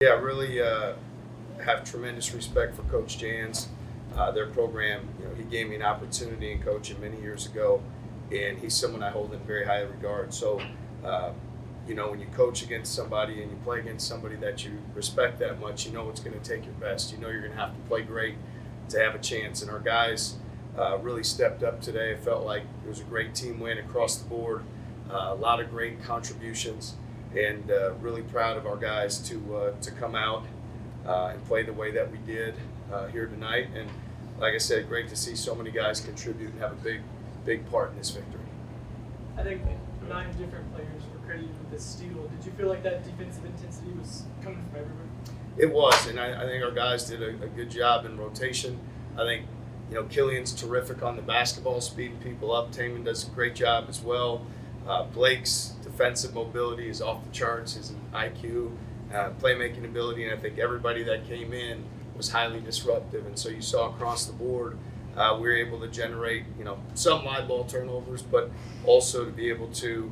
Yeah, really have tremendous respect for Coach Jans. Their program, he gave me an opportunity in coaching many years ago, and he's someone I hold in very high regard. So, uh, when you coach against somebody and you play against somebody that you respect that much, you know it's going to take your best. You know you're going to have to play great to have a chance. And our guys really stepped up today. It felt like it was a great team win across the board. A lot of great contributions, and really proud of our guys to come out and play the way that we did here tonight. And like I said, great to see so many guys contribute and have a big part in this victory. I think 9 different players were credited with this steal. Did you feel like that defensive intensity was coming from everywhere? It was, and I think our guys did a good job in rotation. I think, Killian's terrific on the basketball, speeding people up. Tamin does a great job as well. Blake's defensive mobility is off the charts. His IQ, playmaking ability, and I think everybody that came in was highly disruptive. And so you saw across the board, we were able to generate, some live ball turnovers, but also to be able to,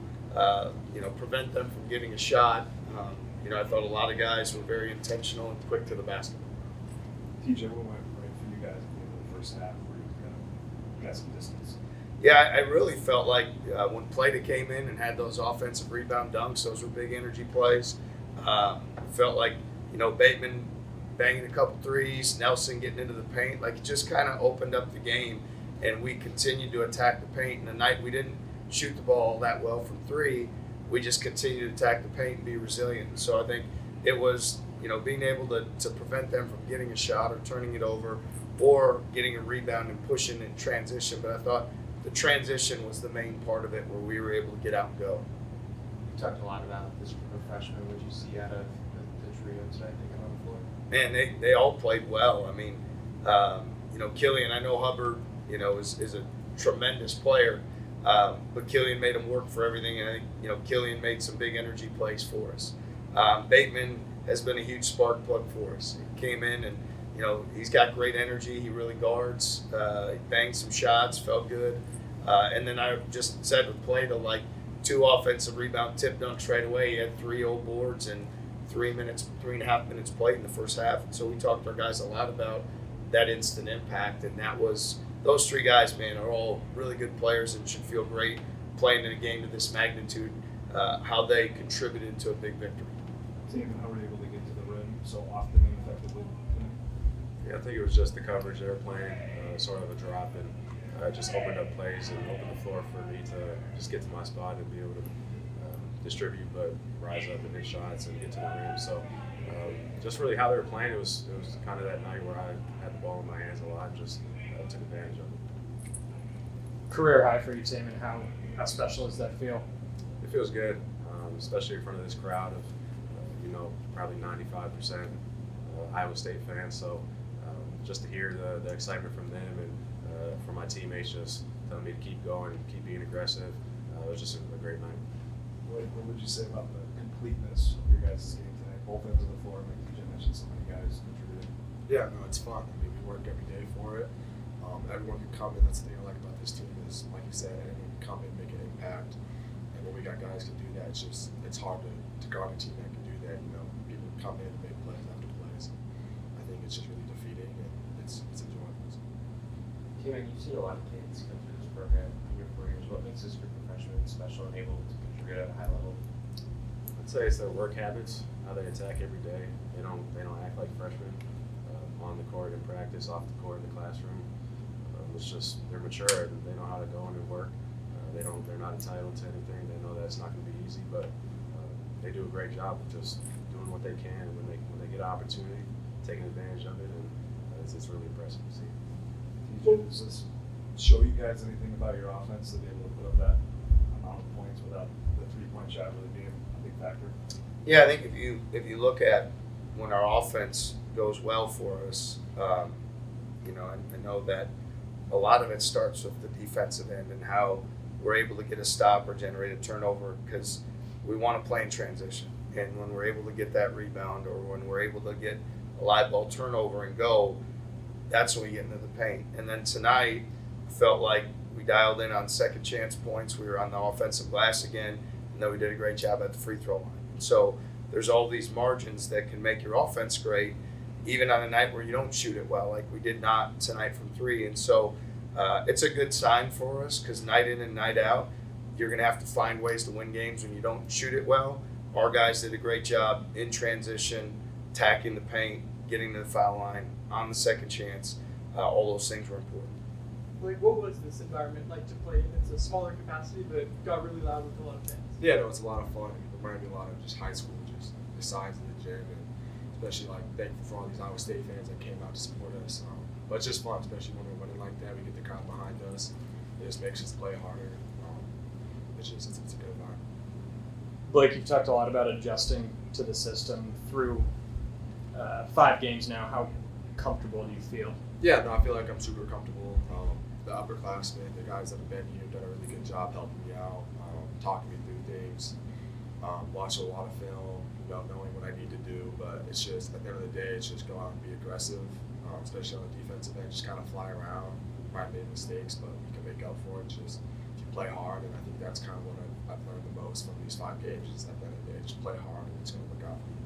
prevent them from getting a shot. I thought a lot of guys were very intentional and quick to the basket. TJ, what went right for you guys at the end of the first half where you kind of got some distance? Yeah, I really felt like when Plata came in and had those offensive rebound dunks, those were big energy plays. Felt like, Bateman banging a couple threes, Nelson getting into the paint. Like, it just kind of opened up the game, and we continued to attack the paint. And the night we didn't shoot the ball that well from 3, we just continued to attack the paint and be resilient. So I think it was, being able to prevent them from getting a shot or turning it over or getting a rebound and pushing in transition. But I thought the transition was the main part of it where we were able to get out and go. You talked a lot about this group of freshmen. What did you see out of the trio today thinking on the floor? Man, they all played well. I mean, Killian, I know Hubbard, is a tremendous player. But Killian made him work for everything, and I think Killian made some big energy plays for us. Bateman has been a huge spark plug for us. He came in and he's got great energy. He really guards. He banged some shots, felt good. And then I just said with Plata, like 2 offensive rebound tip dunks right away. He had 3 old boards and 3.5 minutes played in the first half. And so we talked to our guys a lot about that instant impact, and that was. Those 3 guys, man, are all really good players and should feel great playing in a game of this magnitude, how they contributed to a big victory. Tamin, how were you able to get to the rim so often and effectively? Yeah, I think it was just the coverage they were playing, sort of a drop, and just opened up plays and opened the floor for me to just get to my spot and be able to distribute, but rise up and hit shots and get to the rim. So just really how they were playing, it was kind of that night where I had the ball in my hands a lot and just took advantage of it. Career high for you, Tamin. How special does that feel? It feels good, especially in front of this crowd of, probably 95% Iowa State fans. So just to hear the excitement from them and from my teammates just telling me to keep going, keep being aggressive, it was just a great night. What would you say about the completeness of your guys' game tonight? Both ends of the floor, like TJ mentioned, so many guys contributed. Yeah, no, it's fun. I mean, we work every day for it. Everyone can come in. That's the thing I like about this team is, like you said, anyone can come in, make an impact. And when we got guys can do that, it's hard to guard a team that can do that. People come in and make plays after plays. I think it's just really defeating, and it's enjoyable. Tamin, you've seen a lot of kids come through this program in your 4 years. What makes this group of freshmen special and able to contribute at a high level? I'd say it's their work habits, how they attack every day. They don't act like freshmen on the court in practice, off the court in the classroom. It's just they're mature and they know how to go in and work. They're not entitled to anything. They know that it's not going to be easy, but they do a great job of just doing what they can. And when they get an opportunity, taking advantage of it, and it's really impressive to see. TJ, does this show you guys anything about your offense to be able to put up that amount of points without the 3-point shot really being a big factor? Yeah, I think if you look at when our offense goes well for us, I know that a lot of it starts with the defensive end and how we're able to get a stop or generate a turnover because we want to play in transition. And when we're able to get that rebound or when we're able to get a live ball turnover and go, that's when we get into the paint. And then tonight, felt like we dialed in on second chance points. We were on the offensive glass again, and then we did a great job at the free throw line. And so there's all these margins that can make your offense great, even on a night where you don't shoot it well, like we did not tonight from three. And so it's a good sign for us because night in and night out, you're going to have to find ways to win games when you don't shoot it well. Our guys did a great job in transition, attacking the paint, getting to the foul line, on the second chance. All those things were important. Like, what was this environment like to play in? It's a smaller capacity, but got really loud with a lot of fans. Yeah, no, it's a lot of fun. It reminded me a lot of just high school, just the size of the gym, and especially like thankful for all these Iowa State fans that came out to support us. But it's just fun, especially when we're winning like that. We get the crowd behind us. It just makes us play harder. It's a good environment. Blake, you've talked a lot about adjusting to the system through 5 games now. How comfortable do you feel? Yeah, no, I feel like I'm super comfortable. The upperclassmen, the guys that have been here, done a really good job helping me out, talking me through things, watching a lot of film, knowing what I need to do. But it's just, at the end of the day, it's just go out and be aggressive, especially on the defensive end, just kind of fly around. Might make mistakes, but you can make up for it. Just if you play hard, and I think that's kind of what I've learned the most from these 5 games. Is at the end of the day, just play hard, and it's going to work out for you.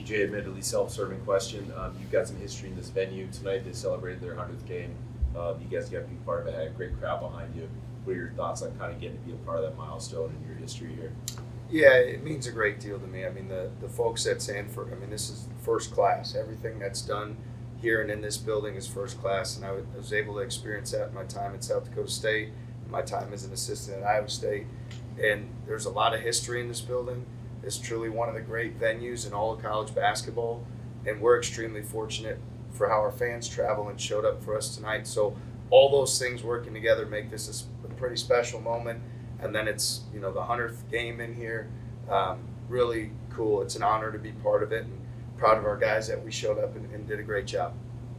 TJ, admittedly self-serving question. You've got some history in this venue. Tonight they celebrated their 100th game. You guys got to be part of it. Had a great crowd behind you. What are your thoughts on kind of getting to be a part of that milestone in your history here? Yeah, it means a great deal to me. I mean, the folks at Sanford, I mean, this is first class. Everything that's done here and in this building is first class, and I was able to experience that in my time at South Dakota State, my time as an assistant at Iowa State. And there's a lot of history in this building. It's truly one of the great venues in all of college basketball, and we're extremely fortunate for how our fans travel and showed up for us tonight. So all those things working together make this a pretty special moment. And then it's, the 100th game in here. Really cool. It's an honor to be part of it, and proud of our guys that we showed up and did a great job.